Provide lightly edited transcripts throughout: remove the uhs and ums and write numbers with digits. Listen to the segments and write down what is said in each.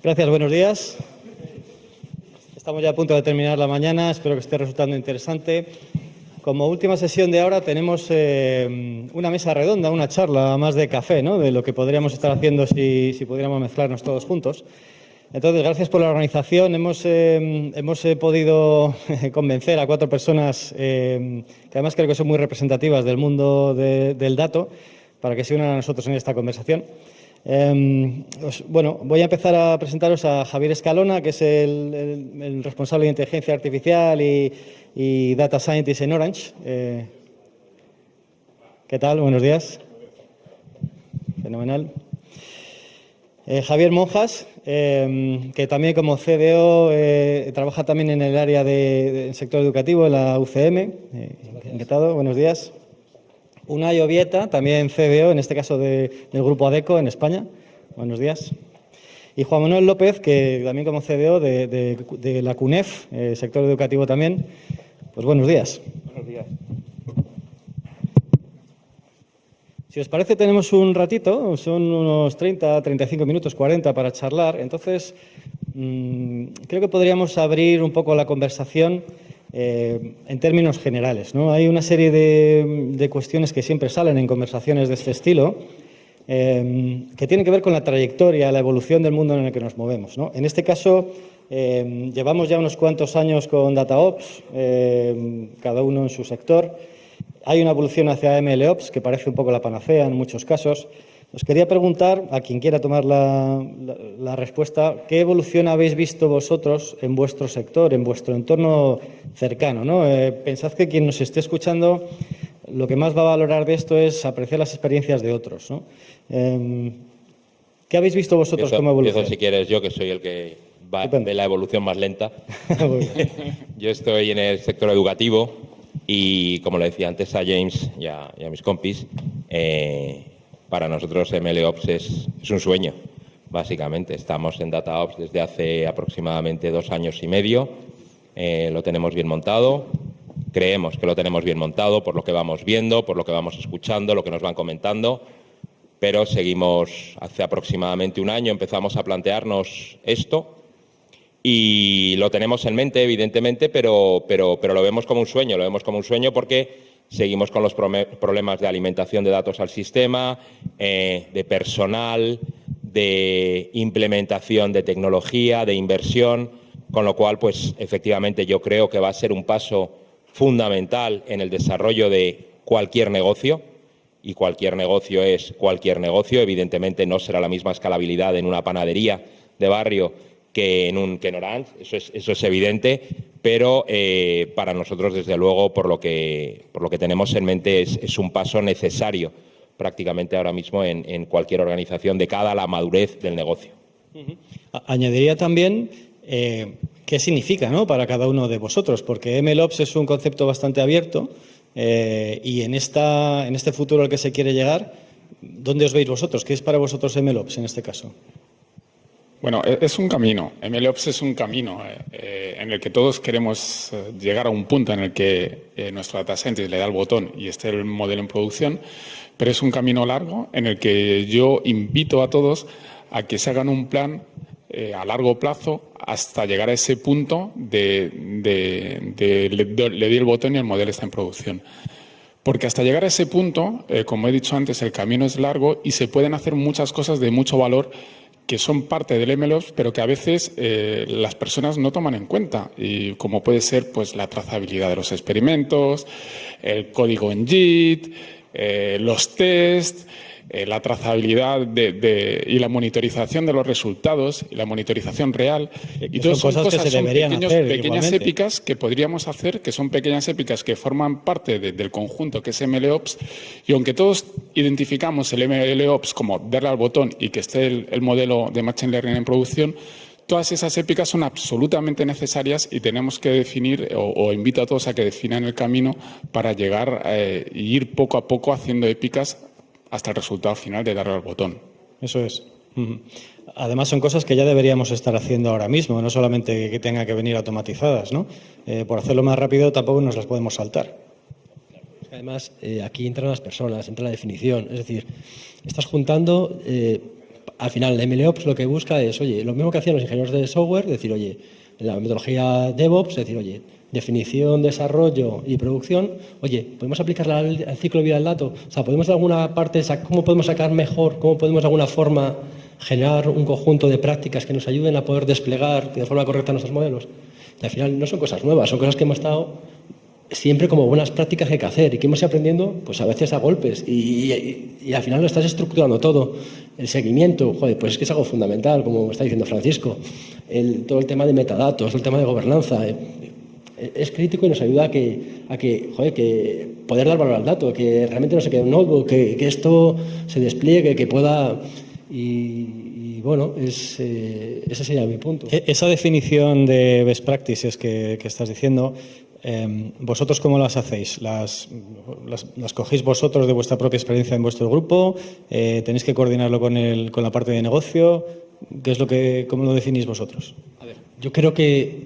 Gracias, buenos días. Estamos ya a punto de terminar la mañana, espero que esté resultando interesante. Como última sesión de ahora tenemos una mesa redonda, una charla más de café, ¿no? De lo que podríamos estar haciendo si pudiéramos mezclarnos todos juntos. Entonces, gracias por la organización. Hemos podido convencer a 4 personas que además creo que son muy representativas del mundo del dato para que se unan a nosotros en esta conversación. Bueno, voy a empezar a presentaros a Javier Escalona, que es el responsable de inteligencia artificial y data scientist en Orange. ¿Qué tal? Buenos días. Fenomenal. Javier Monjas, que también como CDO trabaja también en el área del sector educativo en la UCM. Encantado, buenos días. Unai Obieta, también CDO, en este caso del Grupo Adecco en España. Buenos días. Y Juan Manuel López, que también como CDO de la CUNEF, sector educativo también. Pues buenos días. Buenos días. Si os parece, tenemos un ratito, son unos 30, 35 minutos, 40 para charlar. Entonces, creo que podríamos abrir un poco la conversación en términos generales, ¿no? Hay una serie de cuestiones que siempre salen en conversaciones de este estilo que tienen que ver con la trayectoria, la evolución del mundo en el que nos movemos, ¿no? En este caso, llevamos ya unos cuantos años con DataOps, cada uno en su sector. Hay una evolución hacia MLOps que parece un poco la panacea en muchos casos. Os quería preguntar, a quien quiera tomar la respuesta, ¿qué evolución habéis visto vosotros en vuestro sector, en vuestro entorno cercano, ¿no? Pensad que quien nos esté escuchando, lo que más va a valorar de esto es apreciar las experiencias de otros, ¿no? ¿Qué habéis visto vosotros como evolución? Empiezo si quieres yo, que soy el que va de la evolución más lenta. Yo estoy en el sector educativo y, como le decía antes a James y a mis compis, para nosotros MLOps es un sueño, básicamente. Estamos en DataOps desde hace aproximadamente 2 años y medio. Lo tenemos bien montado. Creemos que lo tenemos bien montado por lo que vamos viendo, por lo que vamos escuchando, lo que nos van comentando. Pero seguimos, hace aproximadamente 1 año empezamos a plantearnos esto y lo tenemos en mente, evidentemente, pero lo vemos como un sueño. Lo vemos como un sueño porque seguimos con los problemas de alimentación de datos al sistema, de personal, de implementación de tecnología, de inversión, con lo cual, pues, efectivamente, yo creo que va a ser un paso fundamental en el desarrollo de cualquier negocio, y cualquier negocio es cualquier negocio. Evidentemente no será la misma escalabilidad en una panadería de barrio que en Orange, eso es evidente, pero para nosotros, desde luego, por lo que tenemos en mente, es un paso necesario prácticamente ahora mismo en cualquier organización de cara a la madurez del negocio. Añadiría también qué significa, ¿no?, para cada uno de vosotros, porque MLOps es un concepto bastante abierto y en este futuro al que se quiere llegar, ¿dónde os veis vosotros? ¿Qué es para vosotros MLOps en este caso? Bueno, es un camino. MLOps es un camino en el que todos queremos llegar a un punto en el que nuestro data scientist le da el botón y esté el modelo en producción, pero es un camino largo en el que yo invito a todos a que se hagan un plan a largo plazo hasta llegar a ese punto de le di el botón y el modelo está en producción. Porque hasta llegar a ese punto, como he dicho antes, el camino es largo y se pueden hacer muchas cosas de mucho valor que son parte del MLOps, pero que a veces las personas no toman en cuenta, y como puede ser, pues, la trazabilidad de los experimentos, el código en Git, los tests, la trazabilidad y la monitorización de los resultados y la monitorización real. Y todas son cosas que se deberían hacer, pequeñas épicas que podríamos hacer, que son pequeñas épicas que forman parte del conjunto que es MLOps. Y aunque todos identificamos el MLOps como darle al botón y que esté el modelo de Machine Learning en producción, todas esas épicas son absolutamente necesarias y tenemos que definir, o invito a todos a que definan el camino para llegar e ir poco a poco haciendo épicas hasta el resultado final de darle al botón. Eso es. Además, son cosas que ya deberíamos estar haciendo ahora mismo, no solamente que tengan que venir automatizadas, ¿no? Por hacerlo más rápido tampoco nos las podemos saltar. Además, aquí entran las personas, entra la definición. Es decir, estás juntando al final el MLOps lo que busca es, oye, lo mismo que hacían los ingenieros de software, decir, oye, en la metodología DevOps, decir, oye, definición, desarrollo y producción, oye, ¿podemos aplicarla al ciclo de vida del dato? O sea, ¿podemos de alguna parte, cómo podemos sacar mejor, cómo podemos de alguna forma generar un conjunto de prácticas que nos ayuden a poder desplegar de forma correcta nuestros modelos? Y al final no son cosas nuevas, son cosas que hemos estado siempre como buenas prácticas que hay que hacer y que hemos ido aprendiendo, pues a veces a golpes y al final lo estás estructurando todo. El seguimiento, joder, pues es que es algo fundamental, como está diciendo Francisco. Todo el tema de metadatos, el tema de gobernanza, es crítico y nos ayuda a que poder dar valor al dato, que realmente no se quede un notebook, que esto se despliegue, que pueda... Y bueno, ese sería mi punto. Esa definición de best practices que estás diciendo, ¿vosotros cómo las hacéis? ¿Las cogéis vosotros de vuestra propia experiencia en vuestro grupo? ¿Tenéis que coordinarlo con la parte de negocio? ¿Cómo lo definís vosotros? A ver, yo creo que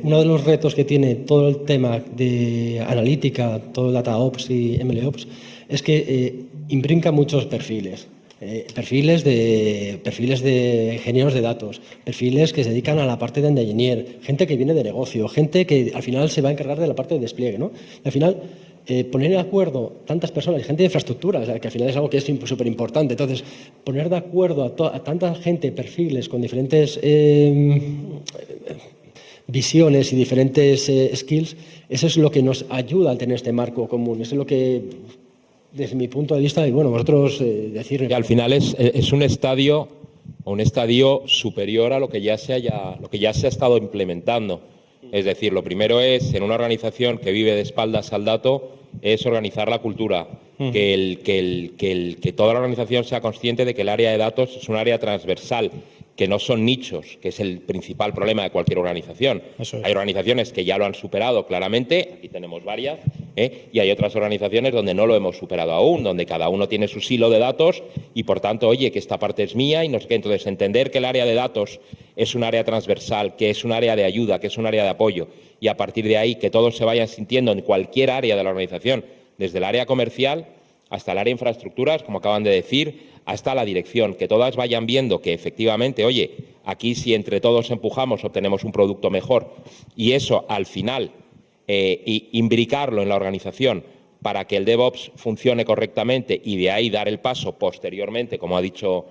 uno de los retos que tiene todo el tema de analítica, todo el DataOps y MLOps, es que imbrinca muchos perfiles. Perfiles de ingenieros de datos, perfiles que se dedican a la parte de engineer, gente que viene de negocio, gente que al final se va a encargar de la parte de despliegue, ¿no? Y al final, poner de acuerdo tantas personas, gente de infraestructura, o sea, que al final es algo que es súper importante. Entonces, poner de acuerdo a tanta gente, perfiles con diferentes visiones y diferentes skills, eso es lo que nos ayuda a tener este marco común. Eso es lo que, desde mi punto de vista, y bueno, vosotros decir... Y al final es un estadio superior a lo que ya se ha estado implementando. Es decir, lo primero es, en una organización que vive de espaldas al dato, es organizar la cultura. Que toda la organización sea consciente de que el área de datos es un área transversal, que no son nichos, que es el principal problema de cualquier organización. Eso es. Hay organizaciones que ya lo han superado claramente, aquí tenemos varias, y hay otras organizaciones donde no lo hemos superado aún, donde cada uno tiene su silo de datos y, por tanto, oye, que esta parte es mía y no sé qué. Entonces, entender que el área de datos es un área transversal, que es un área de ayuda, que es un área de apoyo, y a partir de ahí que todos se vayan sintiendo en cualquier área de la organización, desde el área comercial hasta el área de infraestructuras, como acaban de decir, hasta la dirección, que todas vayan viendo que efectivamente, oye, aquí si entre todos empujamos obtenemos un producto mejor, y eso al final imbricarlo en la organización para que el DevOps funcione correctamente y de ahí dar el paso posteriormente, como ha dicho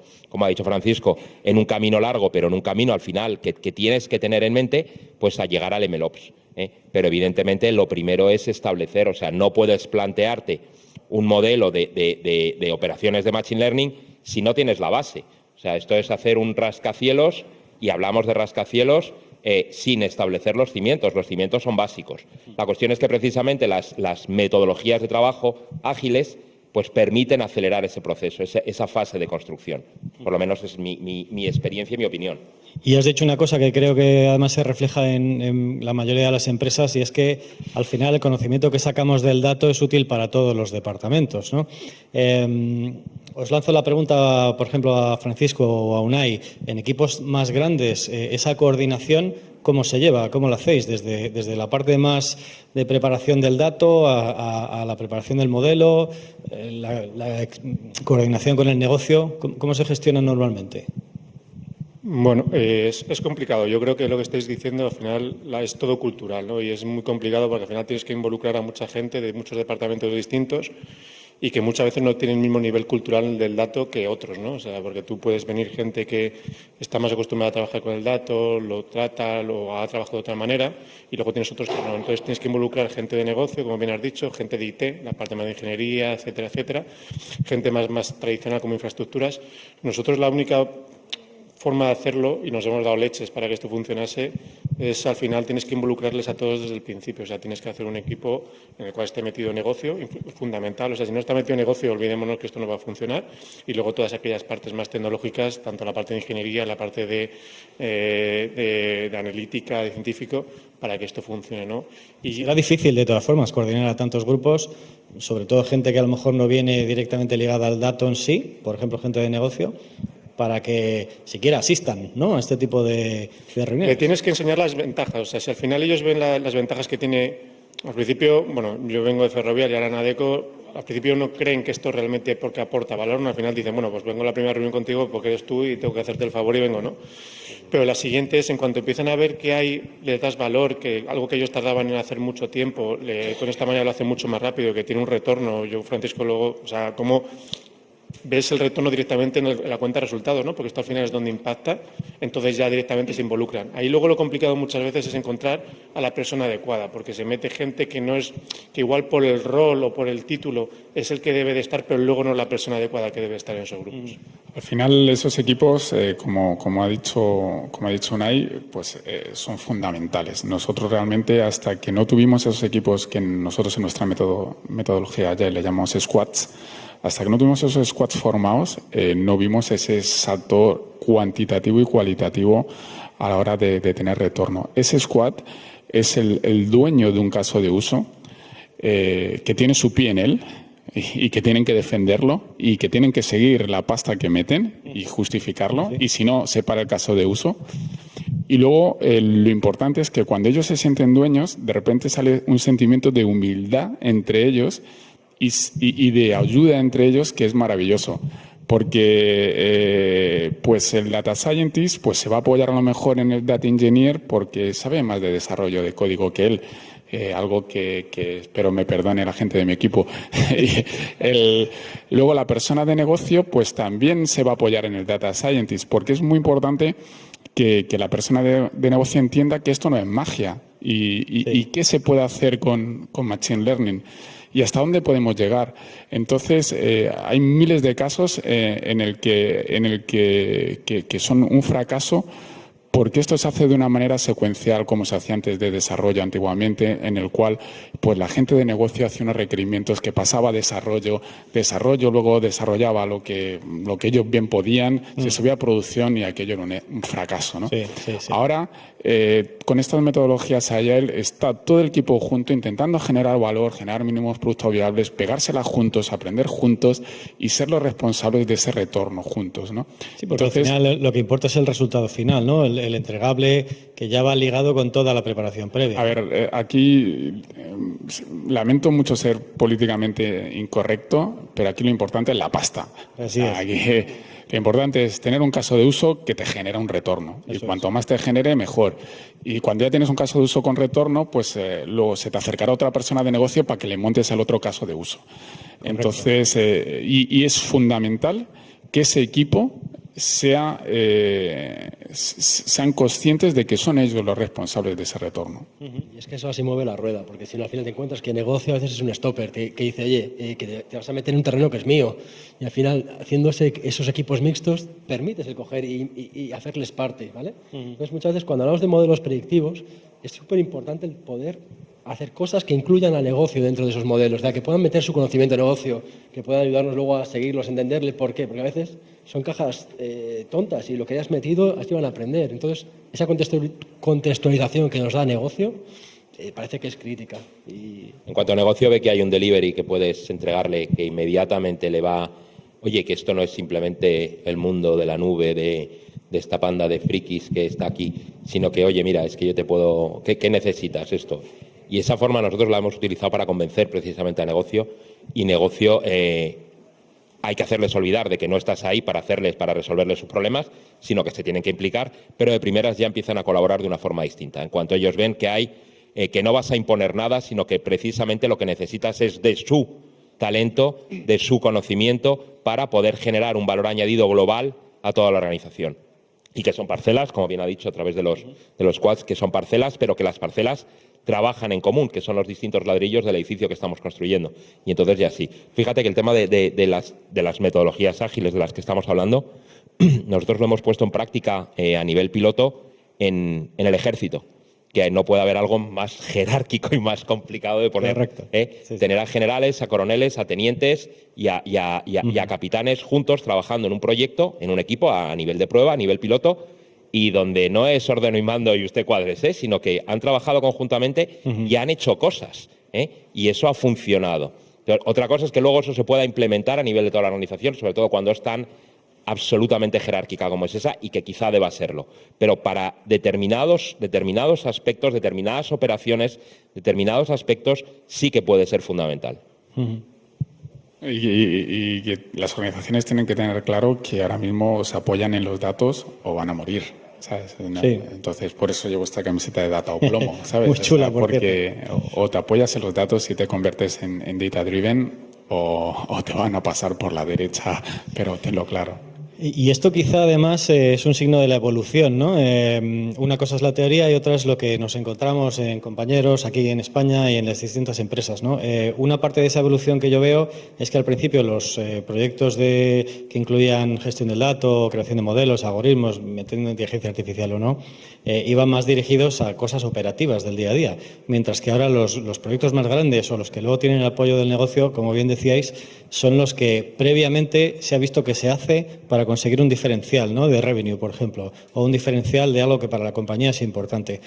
Francisco, en un camino largo, pero en un camino al final que tienes que tener en mente, pues a llegar al MLOps. Pero evidentemente lo primero es establecer, o sea, no puedes plantearte un modelo de operaciones de Machine Learning si no tienes la base. O sea, esto es hacer un rascacielos, y hablamos de rascacielos sin establecer los cimientos. Los cimientos son básicos. La cuestión es que precisamente las metodologías de trabajo ágiles pues permiten acelerar ese proceso, esa fase de construcción. Por lo menos es mi experiencia y mi opinión. Y has dicho una cosa que creo que además se refleja en la mayoría de las empresas, y es que al final el conocimiento que sacamos del dato es útil para todos los departamentos, ¿no? Os lanzo la pregunta, por ejemplo, a Francisco o a Unai. En equipos más grandes, esa coordinación, ¿cómo se lleva? ¿Cómo lo hacéis? Desde la parte más de preparación del dato a la preparación del modelo, la coordinación con el negocio, ¿cómo se gestiona normalmente? Bueno, es complicado. Yo creo que lo que estáis diciendo al final es todo cultural, ¿no? Y es muy complicado porque al final tienes que involucrar a mucha gente de muchos departamentos distintos y que muchas veces no tienen el mismo nivel cultural del dato que otros, ¿no? O sea, porque tú puedes venir gente que está más acostumbrada a trabajar con el dato, lo trata, lo ha trabajado de otra manera, y luego tienes otros que no. Entonces tienes que involucrar gente de negocio, como bien has dicho, gente de IT, la parte más de ingeniería, etcétera, etcétera, gente más tradicional como infraestructuras. Nosotros la única forma de hacerlo, y nos hemos dado leches para que esto funcionase, es al final tienes que involucrarles a todos desde el principio. O sea, tienes que hacer un equipo en el cual esté metido negocio, fundamental. O sea, si no está metido negocio, olvidémonos que esto no va a funcionar. Y luego todas aquellas partes más tecnológicas, tanto la parte de ingeniería, la parte de analítica, de científico, para que esto funcione, ¿no? Y será difícil, de todas formas, coordinar a tantos grupos, sobre todo gente que a lo mejor no viene directamente ligada al dato en sí, por ejemplo, gente de negocio, para que siquiera asistan, ¿no?, a este tipo de reuniones. Le tienes que enseñar las ventajas. O sea, si al final ellos ven las ventajas que tiene... Al principio, bueno, yo vengo de Ferrovial y ahora en Adecco, al principio no creen que esto realmente porque aporta valor, ¿no? Al final dicen, bueno, pues vengo a la primera reunión contigo porque eres tú y tengo que hacerte el favor y vengo, ¿no? Pero la siguiente es, en cuanto empiezan a ver que le das valor, que algo que ellos tardaban en hacer mucho tiempo, con esta manera lo hacen mucho más rápido, que tiene un retorno. Yo, Francisco, luego, o sea, cómo ves el retorno directamente en la cuenta de resultados, ¿no? Porque esto al final es donde impacta, entonces ya directamente se involucran. Ahí luego lo complicado muchas veces es encontrar a la persona adecuada, porque se mete gente que igual por el rol o por el título es el que debe de estar, pero luego no es la persona adecuada que debe estar en esos grupos. Al final, esos equipos, como ha dicho Unai, pues son fundamentales. Nosotros realmente, hasta que no tuvimos esos equipos que nosotros en nuestra metodología ya le llamamos squads, hasta que no tuvimos esos squads formados, no vimos ese salto cuantitativo y cualitativo a la hora de tener retorno. Ese squad es el dueño de un caso de uso que tiene su pie en él y que tienen que defenderlo y que tienen que seguir la pasta que meten y justificarlo, y si no, se para el caso de uso. Y luego lo importante es que cuando ellos se sienten dueños, de repente sale un sentimiento de humildad entre ellos y de ayuda entre ellos, que es maravilloso, porque pues el data scientist pues se va a apoyar a lo mejor en el data engineer porque sabe más de desarrollo de código que él, algo que espero me perdone la gente de mi equipo. Luego la persona de negocio pues también se va a apoyar en el data scientist, porque es muy importante que la persona de negocio entienda que esto no es magia y qué se puede hacer con Machine Learning y hasta dónde podemos llegar. Entonces, hay miles de casos en el que son un fracaso, porque esto se hace de una manera secuencial, como se hacía antes de desarrollo antiguamente, en el cual pues la gente de negocio hacía unos requerimientos que pasaba a desarrollo, luego desarrollaba lo que ellos bien podían, se subía a producción y aquello era un fracaso, ¿no? Sí. Ahora, con estas metodologías Agile está todo el equipo junto intentando generar valor, generar mínimos productos viables, pegárselas juntos, aprender juntos y ser los responsables de ese retorno juntos, ¿no? Sí, porque entonces, al final lo que importa es el resultado final, ¿no? El entregable que ya va ligado con toda la preparación previa. A ver, aquí lamento mucho ser políticamente incorrecto, pero aquí lo importante es la pasta. Así es. Aquí, lo importante es tener un caso de uso que te genera un retorno. Y cuanto más te genere, mejor. Y cuando ya tienes un caso de uso con retorno, pues luego se te acercará otra persona de negocio para que le montes el otro caso de uso. Correcto. Entonces, y es fundamental que ese equipo sean conscientes de que son ellos los responsables de ese retorno. Y es que eso así mueve la rueda, porque si no al final te encuentras que el negocio a veces es un stopper, que dice, oye, que te vas a meter en un terreno que es mío. Y al final, haciendo esos equipos mixtos, permites el coger y hacerles parte, ¿vale? Entonces, muchas veces cuando hablamos de modelos predictivos, es súper importante el poder hacer cosas que incluyan al negocio dentro de esos modelos, que puedan meter su conocimiento de negocio, que puedan ayudarnos luego a seguirlos, a entenderle por qué, porque a veces son cajas tontas y lo que hayas metido así van a aprender. Entonces, esa contextualización que nos da negocio parece que es crítica. En cuanto a negocio, ve que hay un delivery que puedes entregarle que inmediatamente le va, oye, que esto no es simplemente el mundo de la nube, de esta panda de frikis que está aquí, sino que, oye, mira, es que yo te puedo, ¿qué necesitas esto? Y esa forma nosotros la hemos utilizado para convencer precisamente a negocio, y negocio hay que hacerles olvidar de que no estás ahí para resolverles sus problemas, sino que se tienen que implicar, pero de primeras ya empiezan a colaborar de una forma distinta. En cuanto ellos ven que que no vas a imponer nada, sino que precisamente lo que necesitas es de su talento, de su conocimiento, para poder generar un valor añadido global a toda la organización. Y que son parcelas, como bien ha dicho a través de los squads, que son parcelas, pero que las parcelas trabajan en común, que son los distintos ladrillos del edificio que estamos construyendo. Y entonces ya sí. Fíjate que el tema de las metodologías ágiles de las que estamos hablando, nosotros lo hemos puesto en práctica a nivel piloto en el ejército, que no puede haber algo más jerárquico y más complicado de poner. Correcto. Sí. Tener a generales, a coroneles, a tenientes y a capitanes juntos trabajando en un proyecto, en un equipo a nivel de prueba, a nivel piloto, y donde no es ordeno y mando y usted cuádrese, sino que han trabajado conjuntamente y han hecho cosas, y eso ha funcionado. Otra cosa es que luego eso se pueda implementar a nivel de toda la organización, sobre todo cuando es tan absolutamente jerárquica como es esa, y que quizá deba serlo. Pero para determinados aspectos, determinadas operaciones, determinados aspectos, sí que puede ser fundamental. Y que las organizaciones tienen que tener claro que ahora mismo se apoyan en los datos o van a morir, ¿sabes? Sí. Entonces, por eso llevo esta camiseta de data o plomo, ¿sabes? Muy chula, porque o te apoyas en los datos y te conviertes en data driven o te van a pasar por la derecha, pero tenlo claro. Y esto quizá además es un signo de la evolución, ¿no? Una cosa es la teoría y otra es lo que nos encontramos en compañeros aquí en España y en las distintas empresas, ¿no? Una parte de esa evolución que yo veo es que al principio los proyectos que incluían gestión del dato, creación de modelos, algoritmos, metiendo inteligencia artificial o no, iban más dirigidos a cosas operativas del día a día, mientras que ahora los proyectos más grandes o los que luego tienen el apoyo del negocio, como bien decíais, son los que previamente se ha visto que se hace para conseguir un diferencial, ¿no?, de revenue, por ejemplo, o un diferencial de algo que para la compañía es importante.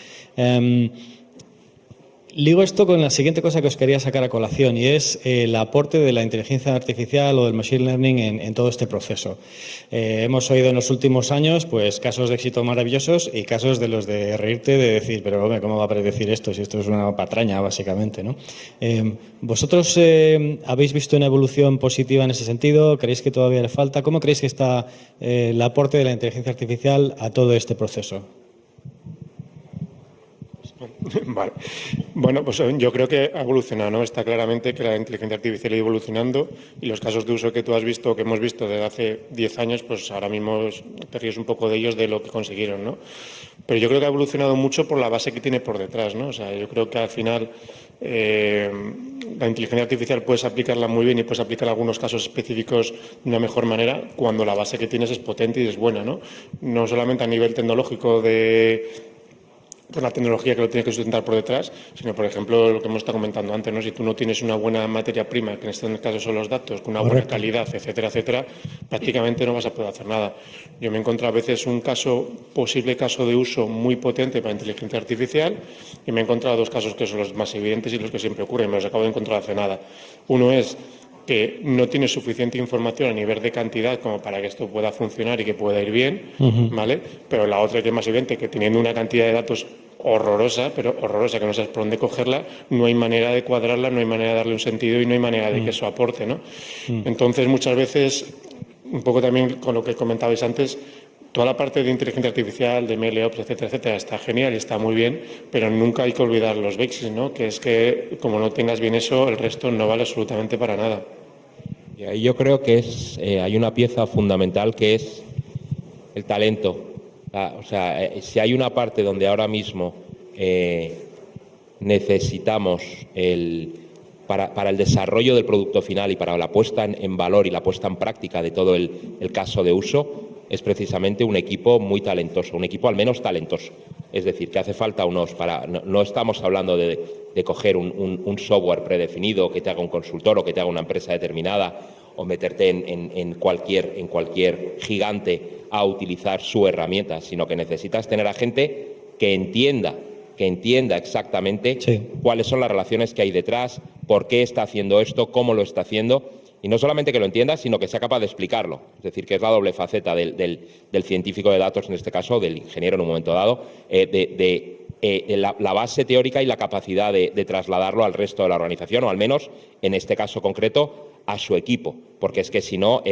Ligo esto con la siguiente cosa que os quería sacar a colación y es el aporte de la inteligencia artificial o del machine learning en todo este proceso. Hemos oído en los últimos años pues casos de éxito maravillosos y casos de los de reírte, de decir, pero hombre, ¿cómo va a predecir esto si esto es una patraña, básicamente, ¿no? ¿Vosotros habéis visto una evolución positiva en ese sentido? ¿Creéis que todavía le falta? ¿Cómo creéis que está el aporte de la inteligencia artificial a todo este proceso? Vale. Bueno, pues yo creo que ha evolucionado, ¿no? Está claramente que la inteligencia artificial ha ido evolucionando y los casos de uso que tú has visto, que hemos visto desde hace 10 años, pues ahora mismo te ríes un poco de ellos, de lo que consiguieron, ¿no? Pero yo creo que ha evolucionado mucho por la base que tiene por detrás, ¿no? O sea, yo creo que al final la inteligencia artificial puedes aplicarla muy bien y puedes aplicar algunos casos específicos de una mejor manera cuando la base que tienes es potente y es buena, ¿no? No solamente a nivel tecnológico por la tecnología que lo tienes que sustentar por detrás, sino, por ejemplo, lo que hemos estado comentando antes, ¿no? Si tú no tienes una buena materia prima, que en este caso son los datos, con una buena calidad, etcétera, etcétera, prácticamente no vas a poder hacer nada. Yo me he encontrado a veces un posible caso de uso muy potente para inteligencia artificial y me he encontrado dos casos que son los más evidentes y los que siempre ocurren, me los acabo de encontrar hace nada. Uno es que no tienes suficiente información a nivel de cantidad como para que esto pueda funcionar y que pueda ir bien, ¿vale? Pero la otra que es más evidente, que teniendo una cantidad de datos horrorosa, pero horrorosa, que no sabes por dónde cogerla, no hay manera de cuadrarla, no hay manera de darle un sentido y no hay manera de que eso aporte, ¿no? Entonces, muchas veces, un poco también con lo que comentabais antes, toda la parte de inteligencia artificial, de MLOps, etcétera, etcétera, está genial y está muy bien, pero nunca hay que olvidar los basics, ¿no? Que es que, como no tengas bien eso, el resto no vale absolutamente para nada. Y ahí yo creo que hay una pieza fundamental que es el talento. O sea, si hay una parte donde ahora mismo necesitamos para el desarrollo del producto final y para la puesta en valor y la puesta en práctica de todo el caso de uso, es precisamente un equipo muy talentoso, un equipo al menos talentoso. Es decir, que hace falta no estamos hablando de coger un software predefinido que te haga un consultor o que te haga una empresa determinada o meterte en cualquier gigante a utilizar su herramienta, sino que necesitas tener a gente que entienda exactamente cuáles son las relaciones que hay detrás, por qué está haciendo esto, cómo lo está haciendo. Y no solamente que lo entienda, sino que sea capaz de explicarlo. Es decir, que es la doble faceta del científico de datos, en este caso, del ingeniero en un momento dado, la base teórica y la capacidad de trasladarlo al resto de la organización, o al menos, en este caso concreto, a su equipo. Porque es que si no, o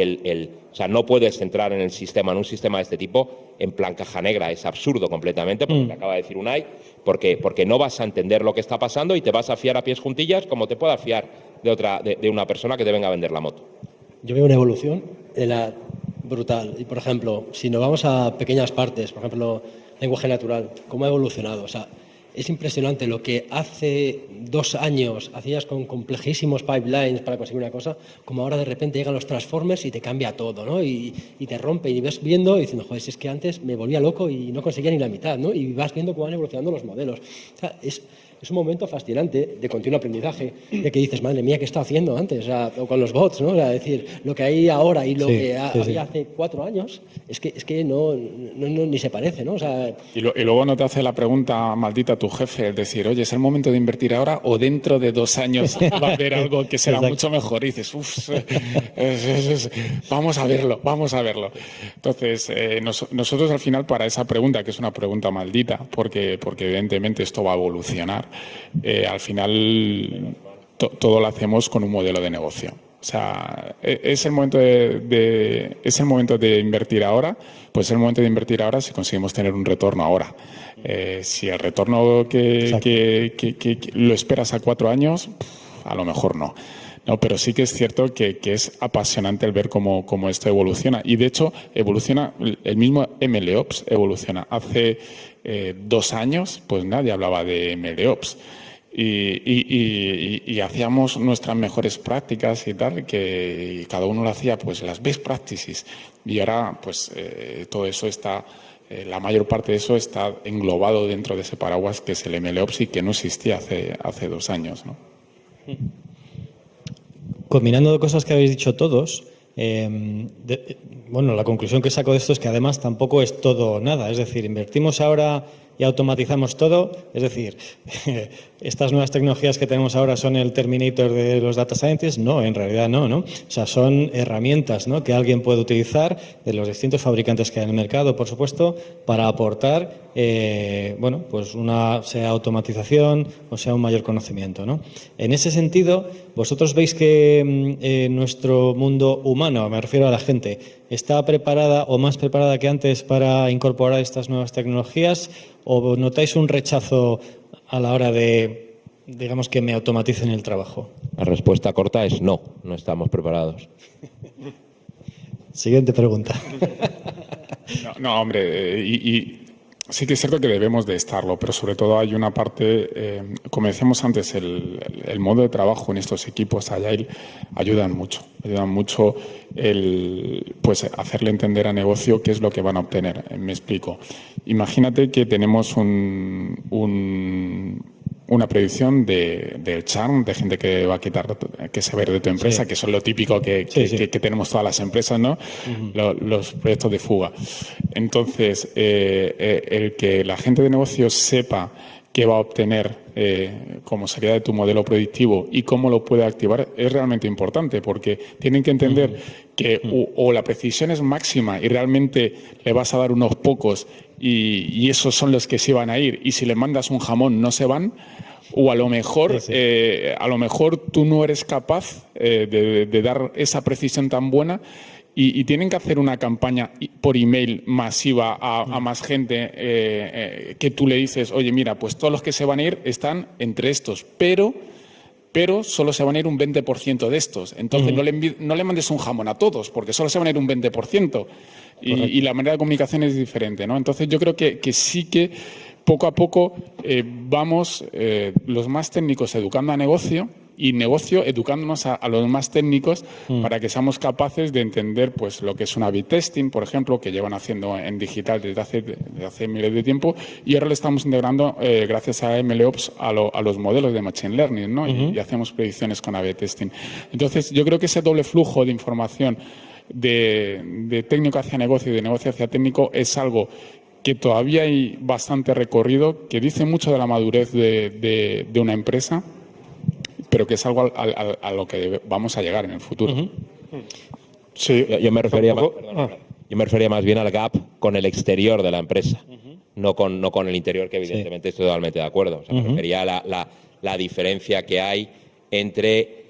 sea, no puedes entrar en un sistema de este tipo en plan caja negra. Es absurdo completamente, porque te acaba de decir Unai, porque no vas a entender lo que está pasando y te vas a fiar a pies juntillas como te puedas fiar de una persona que te venga a vender la moto. Yo veo una evolución brutal. Y, por ejemplo, si nos vamos a pequeñas partes, por ejemplo, lenguaje natural, cómo ha evolucionado. O sea, es impresionante lo que hace 2 años hacías con complejísimos pipelines para conseguir una cosa, como ahora de repente llegan los transformers y te cambia todo, ¿no? Y te rompe y ves viendo y diciendo, joder, si es que antes me volvía loco y no conseguía ni la mitad, ¿no? Y vas viendo cómo van evolucionando los modelos. O sea, es un momento fascinante de continuo aprendizaje, de que dices, madre mía, ¿qué estaba haendo antes? O sea, o con los bots, ¿no? O sea, es decir, lo que hay ahora y lo que había hace 4 años, es que no ni se parece, ¿no? O sea, y luego no te hace la pregunta maldita tu jefe, es decir, oye, ¿es el momento de invertir ahora o dentro de 2 años va a haber algo que será mucho mejor? Y dices, vamos a verlo. Entonces, nosotros al final, para esa pregunta, que es una pregunta maldita, porque evidentemente esto va a evolucionar, al final todo lo hacemos con un modelo de negocio. O sea, es el momento es el momento de invertir ahora, pues es el momento de invertir ahora si conseguimos tener un retorno ahora. Si el retorno que lo esperas a 4 años, a lo mejor no. No, pero sí que es cierto que es apasionante el ver cómo esto evoluciona. Y de hecho, evoluciona, el mismo MLOps evoluciona. Hace 2 años, pues nadie hablaba de MLOps. Y hacíamos nuestras mejores prácticas y tal, y cada uno lo hacía, pues las best practices. Y ahora, pues todo eso está, la mayor parte de eso está englobado dentro de ese paraguas que es el MLOps y que no existía hace 2 años, ¿no? Combinando cosas que habéis dicho todos, bueno, la conclusión que saco de esto es que además tampoco es todo o nada. Es decir, invertimos ahora y automatizamos todo. Es decir, estas nuevas tecnologías que tenemos ahora son el Terminator de los data scientists. No, en realidad no, ¿no? O sea, son herramientas, ¿no?, que alguien puede utilizar de los distintos fabricantes que hay en el mercado, por supuesto, para aportar, bueno, pues sea automatización o sea un mayor conocimiento, ¿no? En ese sentido, ¿vosotros veis que nuestro mundo humano, me refiero a la gente, está preparada o más preparada que antes para incorporar estas nuevas tecnologías, o notáis un rechazo a la hora de, digamos, que me automaticen el trabajo? La respuesta corta es no estamos preparados. Siguiente pregunta. No, hombre, y sí que es cierto que debemos de estarlo, pero sobre todo hay una parte, como decíamos antes, el modo de trabajo en estos equipos Agile ayudan mucho pues hacerle entender a negocio qué es lo que van a obtener. Me explico. Imagínate que tenemos una predicción del churn, de gente que va a quitar, que se va a ir de tu empresa, que son lo típico que tenemos todas las empresas, ¿no? Los proyectos de fuga. Entonces, el que la gente de negocios sepa qué va a obtener como salida de tu modelo predictivo y cómo lo puede activar es realmente importante, porque tienen que entender que o la precisión es máxima y realmente le vas a dar unos pocos y esos son los que se van a ir, y si le mandas un jamón no se van, o a lo mejor tú no eres capaz de dar esa precisión tan buena. Y tienen que hacer una campaña por email masiva a más gente que tú le dices, oye, mira, pues todos los que se van a ir están entre estos, pero solo se van a ir un 20% de estos. Entonces no le mandes un jamón a todos, porque solo se van a ir un 20%. Y la manera de comunicación es diferente, ¿no? Entonces yo creo que sí que poco a poco vamos los más técnicos educando a negocio, y negocio educándonos a los más técnicos para que seamos capaces de entender pues lo que es una A/B testing, por ejemplo, que llevan haciendo en digital desde hace miles de tiempo, y ahora lo estamos integrando gracias a MLOps a los modelos de Machine Learning, ¿no? Y hacemos predicciones con A/B testing. Entonces, yo creo que ese doble flujo de información de técnico hacia negocio y de negocio hacia técnico es algo que todavía hay bastante recorrido, que dice mucho de la madurez de una empresa, pero que es algo a lo que vamos a llegar en el futuro. Sí, yo me refería más bien al gap con el exterior de la empresa, no con el interior, que evidentemente estoy totalmente de acuerdo. O sea, me refería a la diferencia que hay entre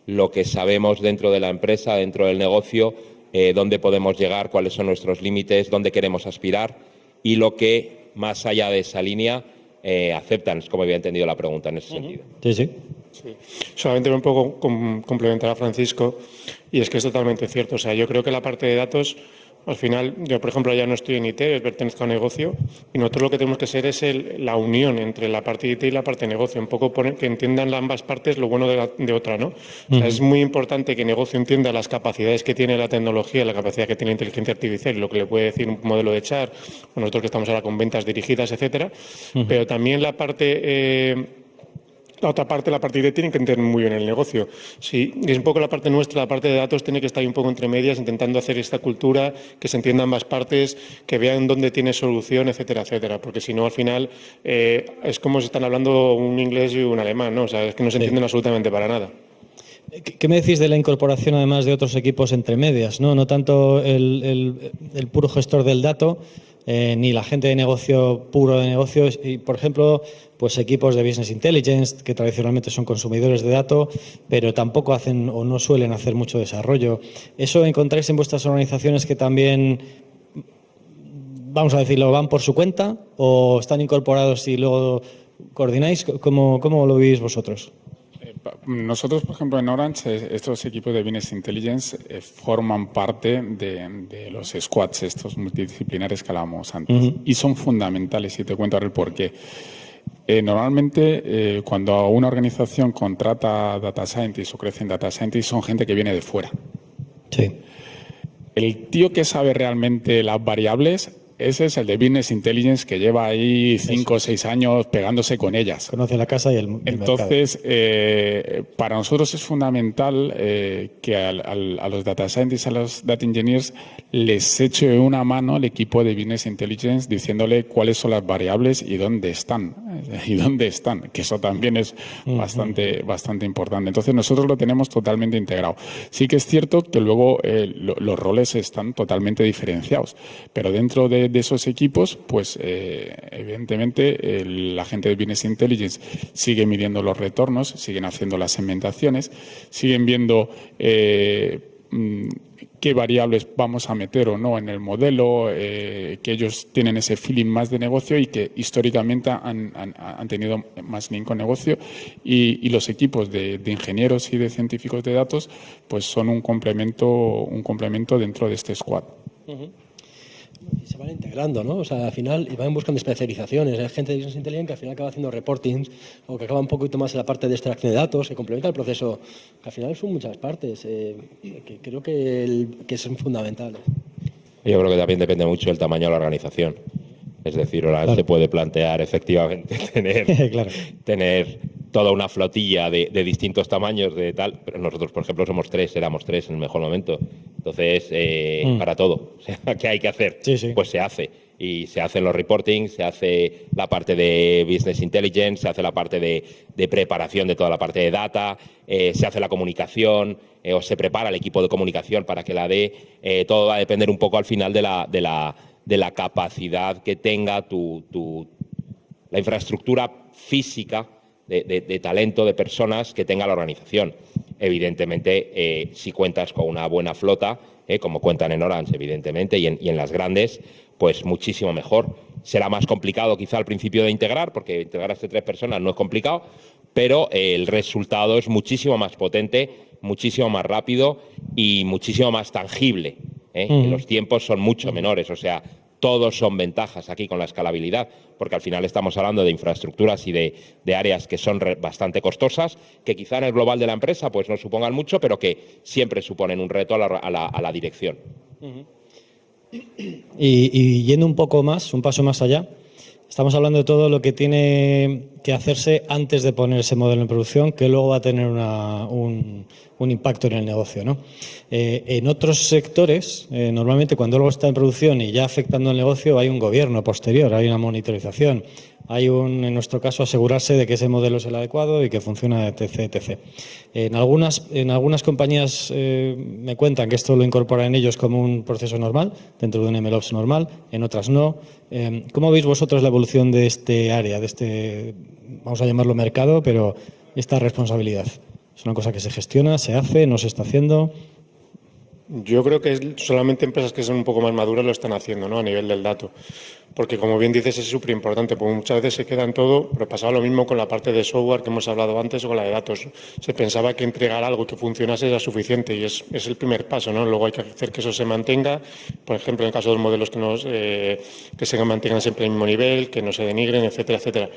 lo que sabemos dentro de la empresa, dentro del negocio, dónde podemos llegar, cuáles son nuestros límites, dónde queremos aspirar, y lo que, más allá de esa línea, aceptan. Es como había entendido la pregunta en ese sentido. Sí. Solamente un poco complementar a Francisco, y es que es totalmente cierto. O sea, yo creo que la parte de datos, al final, yo por ejemplo ya no estoy en IT, pertenezco a negocio, y nosotros lo que tenemos que ser es la unión entre la parte de IT y la parte de negocio, un poco que entiendan ambas partes lo bueno de otra, ¿no? O sea, es muy importante que negocio entienda las capacidades que tiene la tecnología, la capacidad que tiene la inteligencia artificial y lo que le puede decir un modelo de chat, o nosotros que estamos ahora con ventas dirigidas, etcétera, pero también la otra parte, la parte de tienen que entender muy bien el negocio. Sí, es un poco la parte nuestra, la parte de datos tiene que estar un poco entre medias, intentando hacer esta cultura, que se entiendan ambas partes, que vean dónde tiene solución, etcétera, etcétera. Porque si no, al final es como si están hablando un inglés y un alemán, ¿no? O sea, es que no se entienden absolutamente para nada. ¿Qué me decís de la incorporación, además, de otros equipos entre medias? No tanto el puro gestor del dato, ni la gente de negocio puro de negocios. Y, por ejemplo, pues equipos de Business Intelligence que tradicionalmente son consumidores de datos, pero tampoco hacen o no suelen hacer mucho desarrollo. ¿Eso encontráis en vuestras organizaciones que también, vamos a decirlo, van por su cuenta o están incorporados y luego coordináis? ¿Cómo lo vivís vosotros? Nosotros, por ejemplo, en Orange, estos equipos de Business Intelligence forman parte de los squads, estos multidisciplinares que hablábamos antes, y son fundamentales, y te cuento ahora el porqué. Normalmente, cuando una organización contrata data scientists o crece en data scientists, son gente que viene de fuera. Sí. El tío que sabe realmente las variables, ese es el de Business Intelligence, que lleva ahí 5 o 6 años pegándose con ellas. Conoce la casa y el Entonces, para nosotros es fundamental que a los data scientists, a los data engineers, les eche una mano el equipo de Business Intelligence diciéndole cuáles son las variables y dónde están. Que eso también es bastante importante. Entonces, nosotros lo tenemos totalmente integrado. Sí que es cierto que luego los roles están totalmente diferenciados, pero dentro de esos equipos, pues evidentemente la gente de Business Intelligence sigue midiendo los retornos, siguen haciendo las segmentaciones, siguen viendo qué variables vamos a meter o no en el modelo, que ellos tienen ese feeling más de negocio y que históricamente han tenido más link con negocio, y los equipos de ingenieros y de científicos de datos pues son un complemento dentro de este squad. Y se van integrando, ¿no? O sea, al final y van buscando especializaciones. Hay gente de Business Intelligence que al final acaba haciendo reportings o que acaba un poquito más en la parte de extracción de datos, que complementa el proceso, que al final son muchas partes, que creo que son fundamentales. Yo creo que también depende mucho del tamaño de la organización. Es decir, ahora se puede plantear efectivamente tener toda una flotilla de distintos tamaños de tal, pero nosotros, por ejemplo, éramos tres en el mejor momento. Entonces, para todo, o sea, ¿qué hay que hacer? Sí. Pues se hace. Y se hacen los reportings, se hace la parte de Business Intelligence, se hace la parte de preparación de toda la parte de data, se hace la comunicación, o se prepara el equipo de comunicación para que la dé. Todo va a depender un poco al final de la capacidad que tenga la infraestructura física de talento, de personas que tenga la organización. Evidentemente, si cuentas con una buena flota, como cuentan en Orange, evidentemente, y en las grandes, pues muchísimo mejor. Será más complicado quizá al principio de integrar, porque integrar a 3 personas no es complicado, pero el resultado es muchísimo más potente, muchísimo más rápido y muchísimo más tangible. Los tiempos son mucho menores, o sea, todos son ventajas aquí con la escalabilidad, porque al final estamos hablando de infraestructuras y de áreas que son bastante costosas, que quizá en el global de la empresa pues no supongan mucho, pero que siempre suponen un reto a la dirección. Y yendo un paso más allá, estamos hablando de todo lo que tiene que hacerse antes de poner ese modelo en producción, que luego va a tener un impacto en el negocio, ¿no? En otros sectores, normalmente cuando algo está en producción y ya afectando el negocio, hay un gobierno posterior, hay una monitorización, en nuestro caso, asegurarse de que ese modelo es el adecuado y que funciona, etc. En algunas compañías me cuentan que esto lo incorporan ellos como un proceso normal, dentro de un MLOps normal, en otras no. ¿Cómo veis vosotros la evolución de este área, de este, vamos a llamarlo mercado, pero esta responsabilidad? ¿Es una cosa que se gestiona, se hace, no se está haciendo? Yo creo que solamente empresas que son un poco más maduras lo están haciendo, ¿no? A nivel del dato. Porque, como bien dices, es súper importante, porque muchas veces se queda en todo, pero pasaba lo mismo con la parte de software que hemos hablado antes o con la de datos. Se pensaba que entregar algo que funcionase era suficiente y es el primer paso, ¿no? Luego hay que hacer que eso se mantenga, por ejemplo, en el caso de los modelos que se mantengan siempre en el mismo nivel, que no se denigren, etcétera, etcétera.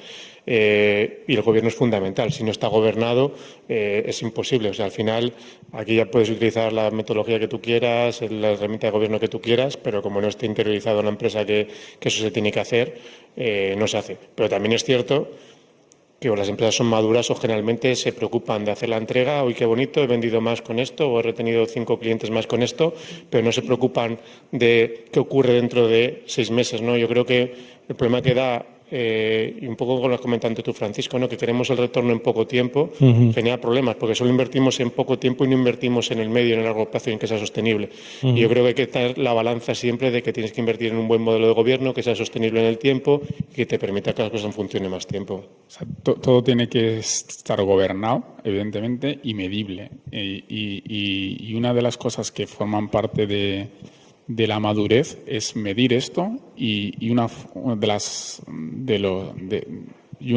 Y el gobierno es fundamental. Si no está gobernado, es imposible. O sea, al final, aquí ya puedes utilizar la metodología que tú quieras, la herramienta de gobierno que tú quieras, pero como no esté interiorizado en la empresa que eso se tiene que hacer, no se hace. Pero también es cierto que o las empresas son maduras o generalmente se preocupan de hacer la entrega. Hoy qué bonito, he vendido más con esto o he retenido 5 clientes más con esto, pero no se preocupan de qué ocurre dentro de 6 meses, ¿no? Yo creo que el problema que da y un poco con lo que comentaste tú, Francisco, ¿no? Que queremos el retorno en poco tiempo, genera problemas, porque solo invertimos en poco tiempo y no invertimos en el medio, en el largo plazo y en que sea sostenible. Y yo creo que hay que estar la balanza siempre de que tienes que invertir en un buen modelo de gobierno, que sea sostenible en el tiempo y que te permita que las cosas funcionen más tiempo. O sea, todo tiene que estar gobernado, evidentemente, y medible. Y una de las cosas que forman parte de la madurez es medir esto y un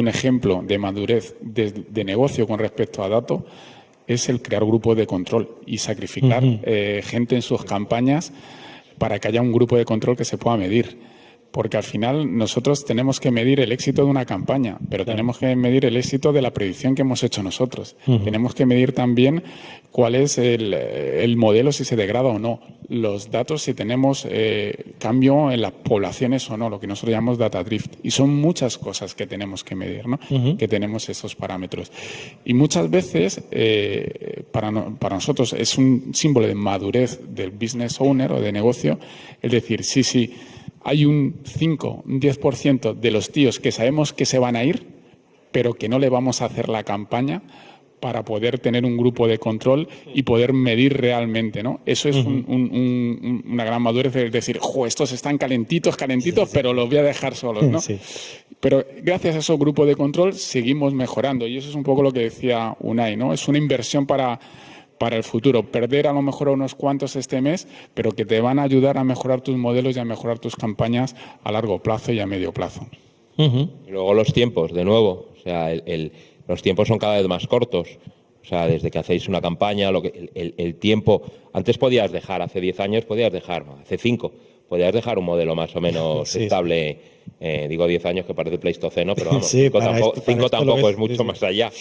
ejemplo de madurez de negocio con respecto a datos es el crear grupos de control y sacrificar gente en sus campañas para que haya un grupo de control que se pueda medir. Porque al final nosotros tenemos que medir el éxito de una campaña, pero tenemos que medir el éxito de la predicción que hemos hecho nosotros. Tenemos que medir también cuál es el modelo, si se degrada o no. Los datos, si tenemos cambio en las poblaciones o no, lo que nosotros llamamos data drift. Y son muchas cosas que tenemos que medir, ¿no? Que tenemos esos parámetros. Y muchas veces, para nosotros, es un símbolo de madurez del business owner o de negocio, el decir, sí, hay un 5, un 10% de los tíos que sabemos que se van a ir, pero que no le vamos a hacer la campaña para poder tener un grupo de control y poder medir realmente, ¿no? Eso es una gran madurez, es decir, estos están calentitos, pero los voy a dejar solos, ¿no? Sí. Pero gracias a esos grupos de control seguimos mejorando y eso es un poco lo que decía Unai, ¿no? Es una inversión para el futuro, perder a lo mejor a unos cuantos este mes, pero que te van a ayudar a mejorar tus modelos y a mejorar tus campañas a largo plazo y a medio plazo. Y luego los tiempos, de nuevo, o sea, los tiempos son cada vez más cortos. O sea, desde que hacéis una campaña, el tiempo, antes podías dejar, hace 10 años podías dejar, hace 5, podías dejar un modelo más o menos estable. Digo 10 años que parece Pleistoceno, pero vamos, 5 tampoco es mucho más allá.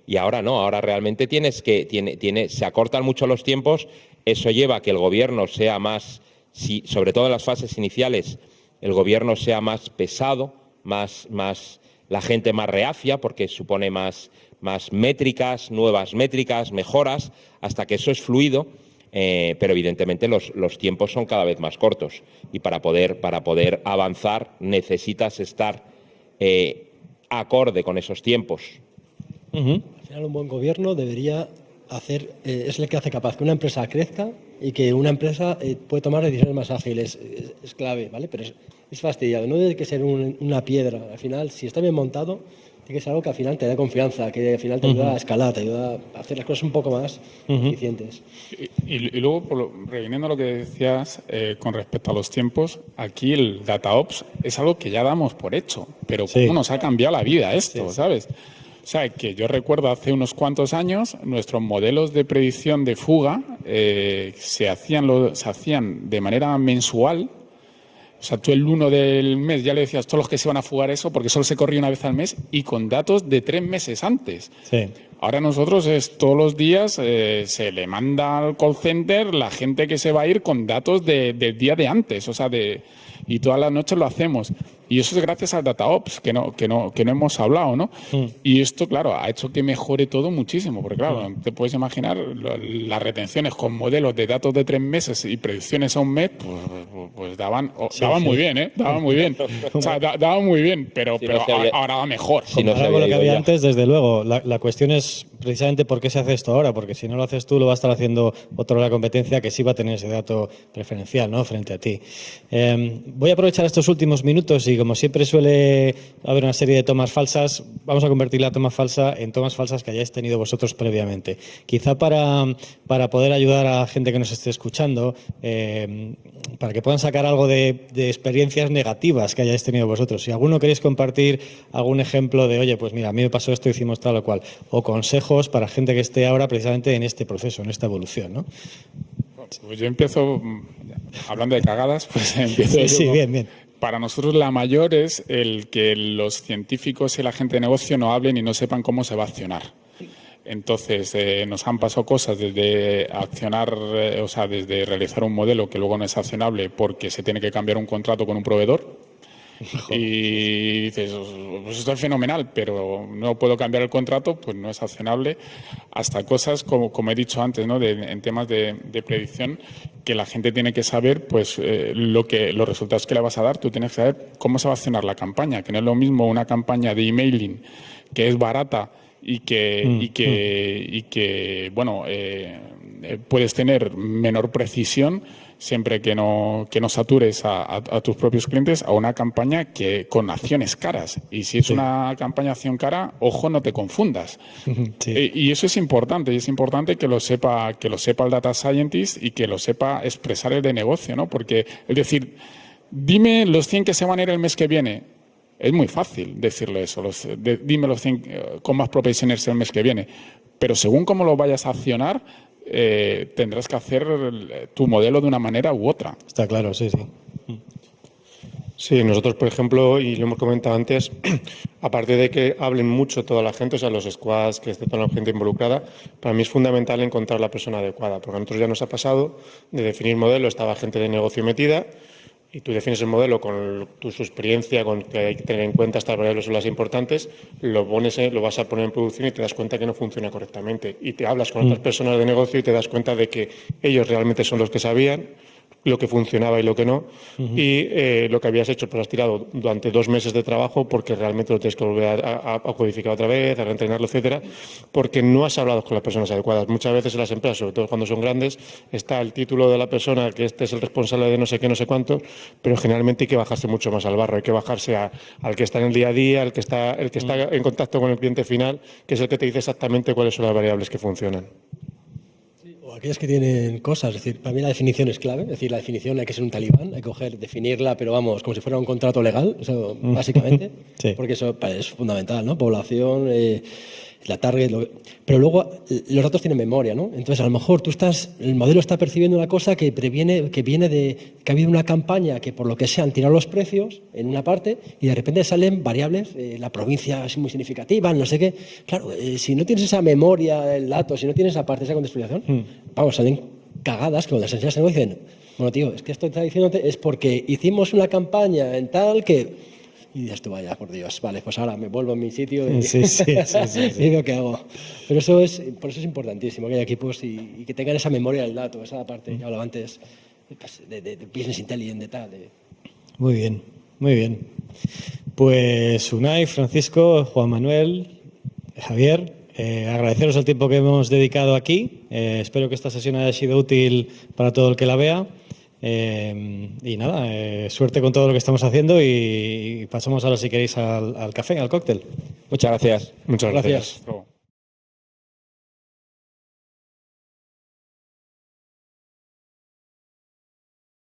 Y ahora no, ahora realmente se acortan mucho los tiempos, eso lleva a que el gobierno sea más, sobre todo en las fases iniciales, el gobierno sea más pesado, la gente más reacia, porque supone más métricas, nuevas métricas, mejoras, hasta que eso es fluido, pero evidentemente los tiempos son cada vez más cortos y para poder avanzar necesitas estar acorde con esos tiempos. Al final, un buen gobierno debería es el que hace capaz que una empresa crezca y que una empresa puede tomar decisiones más ágiles. Es clave, ¿vale? Pero es fastidiado. No tiene que ser una piedra. Al final, si está bien montado, tiene que ser algo que al final te dé confianza, que al final te ayuda a escalar, te ayuda a hacer las cosas un poco más eficientes. Y luego, reviniendo lo que decías con respecto a los tiempos, aquí el DataOps es algo que ya damos por hecho, pero cómo nos ha cambiado la vida esto, ¿sabes? O sea, que yo recuerdo hace unos cuantos años nuestros modelos de predicción de fuga se hacían de manera mensual. O sea, tú el 1 del mes ya le decías todos los que se van a fugar eso porque solo se corría una vez al mes y con datos de 3 meses antes. Sí. Ahora nosotros todos los días se le manda al call center la gente que se va a ir con datos del día de antes, o sea, y todas las noches lo hacemos. Y eso es gracias al DataOps, que no hemos hablado, ¿no? Y esto, claro, ha hecho que mejore todo muchísimo, porque claro, te puedes imaginar las retenciones con modelos de datos de 3 meses y predicciones a un mes, pues daban muy bien, ¿eh? Daban muy bien. O sea, daban muy bien, pero ahora va mejor. Si no sabía lo que había antes, desde luego. La cuestión es precisamente por qué se hace esto ahora, porque si no lo haces tú, lo va a estar haciendo otro de la competencia que sí va a tener ese dato preferencial, ¿no?, frente a ti. Voy a aprovechar estos últimos minutos y como siempre suele haber una serie de tomas falsas, vamos a convertir la toma falsa en tomas falsas que hayáis tenido vosotros previamente. Quizá para poder ayudar a la gente que nos esté escuchando, para que puedan sacar algo de experiencias negativas que hayáis tenido vosotros. Si alguno queréis compartir algún ejemplo de, oye, pues mira, a mí me pasó esto, hicimos tal o cual, o consejos para gente que esté ahora precisamente en este proceso, en esta evolución, ¿no? Pues yo empiezo, hablando de cagadas, pues empiezo Sí, bien. Para nosotros la mayor es el que los científicos y la gente de negocio no hablen y no sepan cómo se va a accionar. Entonces, nos han pasado cosas desde accionar, desde realizar un modelo que luego no es accionable porque se tiene que cambiar un contrato con un proveedor, Y dices, pues esto es fenomenal, pero no puedo cambiar el contrato, pues no es accionable. Hasta cosas como he dicho antes, ¿no? En temas de predicción, que la gente tiene que saber pues los resultados que le vas a dar. Tú tienes que saber cómo se va a accionar la campaña, que no es lo mismo una campaña de emailing que es barata y que bueno, puedes tener menor precisión siempre que no satures a tus propios clientes, a una campaña que con acciones caras. Y si es una campaña acción cara, ojo, no te confundas. Sí. Y eso es importante, y es importante que lo sepa el data scientist y que lo sepa expresar el de negocio, ¿no? Porque, es decir, dime los 100 que se van a ir el mes que viene. Es muy fácil decirle eso. Dime los 100 con más propensiones el mes que viene. Pero según cómo lo vayas a accionar, tendrás que hacer tu modelo de una manera u otra. Está claro, sí, sí. Sí, nosotros, por ejemplo, y lo hemos comentado antes, aparte de que hablen mucho toda la gente, o sea, los squads, que esté toda la gente involucrada, para mí es fundamental encontrar la persona adecuada, porque a nosotros ya nos ha pasado de definir modelo, estaba gente de negocio metida, y tú defines el modelo con su experiencia, con que hay que tener en cuenta estas variables son las importantes, lo vas a poner en producción y te das cuenta que no funciona correctamente. Y te hablas con otras personas de negocio y te das cuenta de que ellos realmente son los que sabían lo que funcionaba y lo que no. Y lo que habías hecho, pues has tirado durante 2 meses de trabajo porque realmente lo tienes que volver a codificar otra vez, a reentrenarlo, etcétera, porque no has hablado con las personas adecuadas. Muchas veces en las empresas, sobre todo cuando son grandes, está el título de la persona, que este es el responsable de no sé qué, no sé cuánto, pero generalmente hay que bajarse mucho más al barro, hay que bajarse al que está en el día a día, el que está en contacto con el cliente final, que es el que te dice exactamente cuáles son las variables que funcionan. O aquellas que tienen cosas, es decir, para mí la definición es clave, es decir, la definición hay que ser un talibán, hay que definirla, pero vamos, como si fuera un contrato legal, eso, básicamente, Sí. porque eso es fundamental, ¿no? Población, la target, pero luego los datos tienen memoria, ¿no? Entonces, a lo mejor el modelo está percibiendo una cosa que viene de que ha habido una campaña que por lo que sea han tirado los precios en una parte y de repente salen variables, la provincia es muy significativa, no sé qué. Claro, si no tienes esa memoria del dato, si no tienes esa parte, esa contextualización, vamos, salen cagadas que cuando las enseñas dicen, bueno, tío, es que esto está diciéndote es porque hicimos una campaña en tal que... Y dices tú, vaya, por Dios, vale, pues ahora me vuelvo a mi sitio y, Sí. y veo qué hago. Pero por eso es importantísimo que haya equipos y que tengan esa memoria del dato, esa parte, ya hablaba antes, pues, de business intelligence, de tal. Muy bien, muy bien. Pues Unai, Francisco, Juan Manuel, Javier, agradeceros el tiempo que hemos dedicado aquí. Espero que esta sesión haya sido útil para todo el que la vea. Y nada, suerte con todo lo que estamos haciendo y pasamos ahora, si queréis, al café, al cóctel. Muchas gracias. Muchas gracias. Gracias.